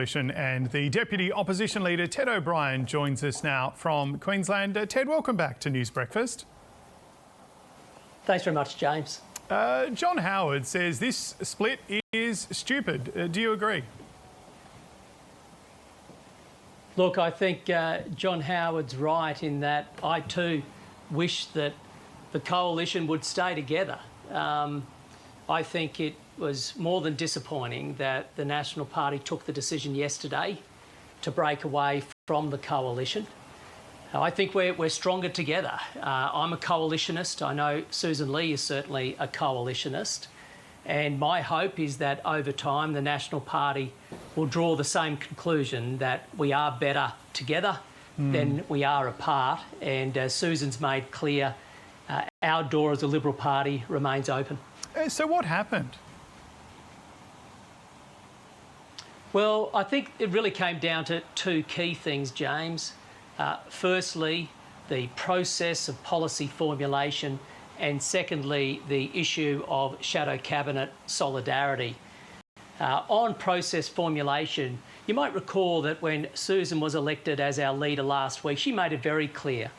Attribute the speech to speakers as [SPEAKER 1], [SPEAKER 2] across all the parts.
[SPEAKER 1] And the Deputy Opposition Leader, Ted O'Brien, joins us now from Queensland. Ted, welcome back to News Breakfast.
[SPEAKER 2] Thanks very much, James.
[SPEAKER 1] John Howard says this split is stupid. Do you agree?
[SPEAKER 2] Look, I think John Howard's right in that I too wish that the coalition would stay together. I think it was more than disappointing that the National Party took the decision yesterday to break away from the coalition. I think we're stronger together. I'm a coalitionist. I know Susan Lee is certainly a coalitionist. And my hope is that over time the National Party will draw the same conclusion that we are better together than we are apart. And as Susan's made clear, our door as a Liberal Party remains open.
[SPEAKER 1] So what happened?
[SPEAKER 2] Well, I think it really came down to two key things, James. Firstly, the process of policy formulation, and secondly, the issue of shadow cabinet solidarity. On process formulation, you might recall that when Susan was elected as our leader last week, she made it very clear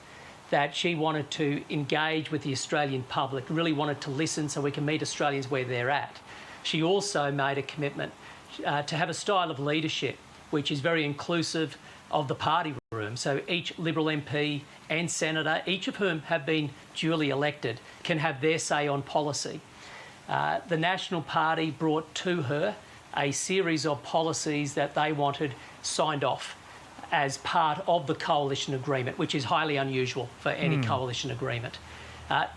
[SPEAKER 2] that she wanted to engage with the Australian public, really wanted to listen so we can meet Australians where they're at. She also made a commitment to have a style of leadership which is very inclusive of the party room. So each Liberal MP and Senator, each of whom have been duly elected, can have their say on policy. The National Party brought to her a series of policies that they wanted signed off as part of the coalition agreement, which is highly unusual for any coalition agreement.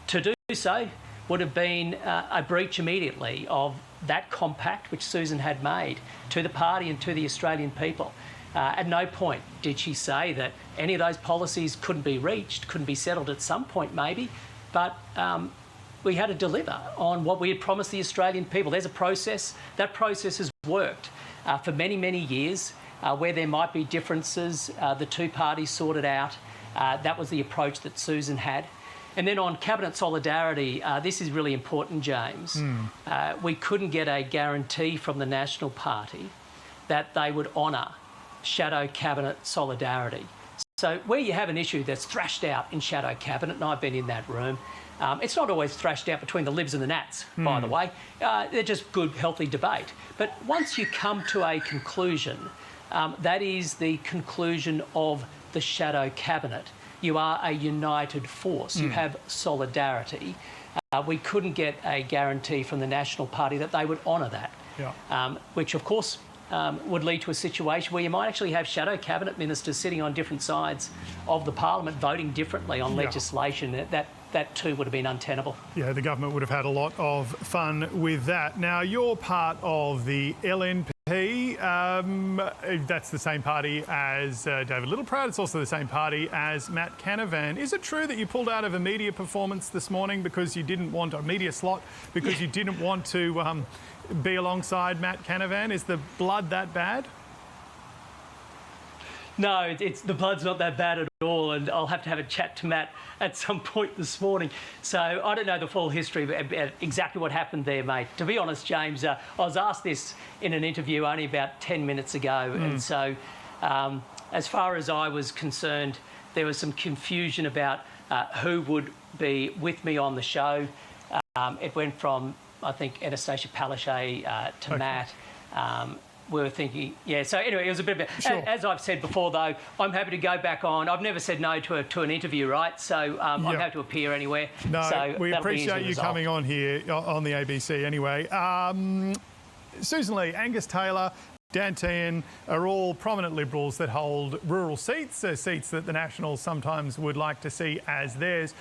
[SPEAKER 2] To do so would have been a breach immediately of that compact which Susan had made to the party and to the Australian people. At no point did she say that any of those policies couldn't be reached, couldn't be settled at some point maybe, but we had to deliver on what we had promised the Australian people. There's a process. That process has worked for many, many years. Where there might be differences, the two parties sorted out. That was the approach that Susan had. And then on cabinet solidarity, this is really important, James. We couldn't get a guarantee from the National Party that they would honour shadow cabinet solidarity. So where you have an issue that's thrashed out in shadow cabinet, and I've been in that room, it's not always thrashed out between the Libs and the Nats, by the way. They're just good, healthy debate. But once you come to a conclusion, that is the conclusion of the shadow cabinet. You are a united force. You have solidarity. We couldn't get a guarantee from the National Party that they would honour that, which, of course, would lead to a situation where you might actually have shadow cabinet ministers sitting on different sides of the parliament voting differently on legislation. That too would have been untenable. Yeah,
[SPEAKER 1] the government would have had a lot of fun with that. Now, you're part of the LNP. That's the same party as David Littleproud. It's also the same party as Matt Canavan. Is it true that you pulled out of a media performance this morning because you didn't want a media slot, because you didn't want to be alongside Matt Canavan? Is the blood that bad?
[SPEAKER 2] No, the blood's not that bad at all, and I'll have to have a chat to Matt at some point this morning. So I don't know the full history about exactly what happened there, mate. To be honest, James, I was asked this in an interview only about 10 minutes ago, and so as far as I was concerned, there was some confusion about who would be with me on the show. It went from, I think, Anastasia Palaszczuk to Matt. We were thinking, so anyway, it was a bit of a... As I've said before, though, I'm happy to go back on. I've never said no to an interview, right? So I'm happy to appear anywhere.
[SPEAKER 1] No,
[SPEAKER 2] so
[SPEAKER 1] we appreciate you coming on here on the ABC anyway. Susan Lee, Angus Taylor, Dan Tehan are all prominent Liberals that hold rural seats, seats that the Nationals sometimes would like to see as theirs.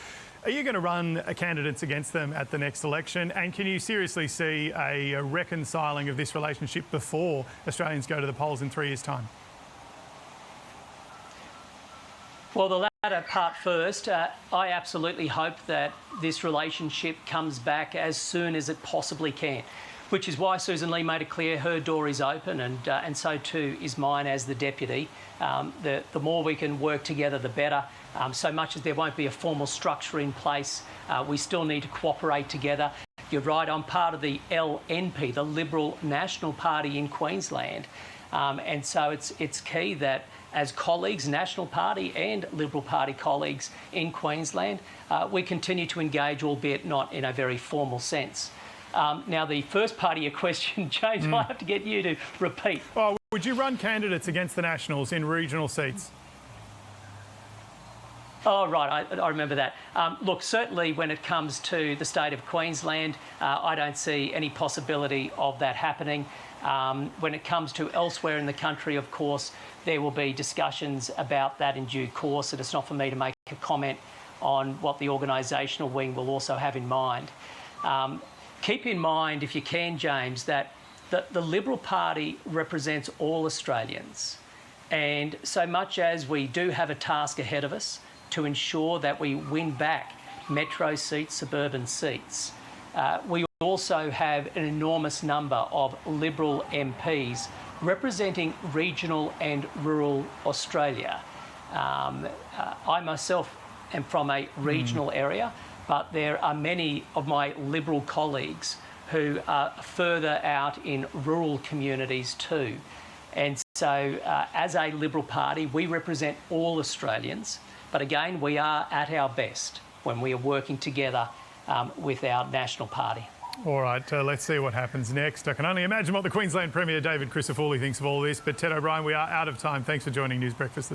[SPEAKER 1] Are you going to run candidates against them at the next election? And can you seriously see a reconciling of this relationship before Australians go to the polls in 3 years' time?
[SPEAKER 2] Well, the latter part first. I absolutely hope that this relationship comes back as soon as it possibly can, which is why Susan Lee made it clear her door is open, and so too is mine as the deputy. The more we can work together, the better. So much as there won't be a formal structure in place, we still need to cooperate together. You're right, I'm part of the LNP, the Liberal National Party in Queensland. And so it's key that as colleagues, National Party and Liberal Party colleagues in Queensland, we continue to engage, albeit not in a very formal sense. Now, the first part of your question, James, I'll have to get you to repeat.
[SPEAKER 1] Oh, would you run candidates against the Nationals in regional seats?
[SPEAKER 2] Oh, right, I remember that. Look, certainly when it comes to the state of Queensland, I don't see any possibility of that happening. When it comes to elsewhere in the country, of course, there will be discussions about that in due course, and it's not for me to make a comment on what the organisational wing will also have in mind. Keep in mind, if you can, James, that the Liberal Party represents all Australians. And so much as we do have a task ahead of us to ensure that we win back metro seats, suburban seats, we also have an enormous number of Liberal MPs representing regional and rural Australia. I myself am from a regional area, but there are many of my Liberal colleagues who are further out in rural communities too. And so as a Liberal Party, we represent all Australians, but again, we are at our best when we are working together with our National Party.
[SPEAKER 1] All right, let's see what happens next. I can only imagine what the Queensland Premier David Crisafulli thinks of all this, but Ted O'Brien, we are out of time. Thanks for joining News Breakfast.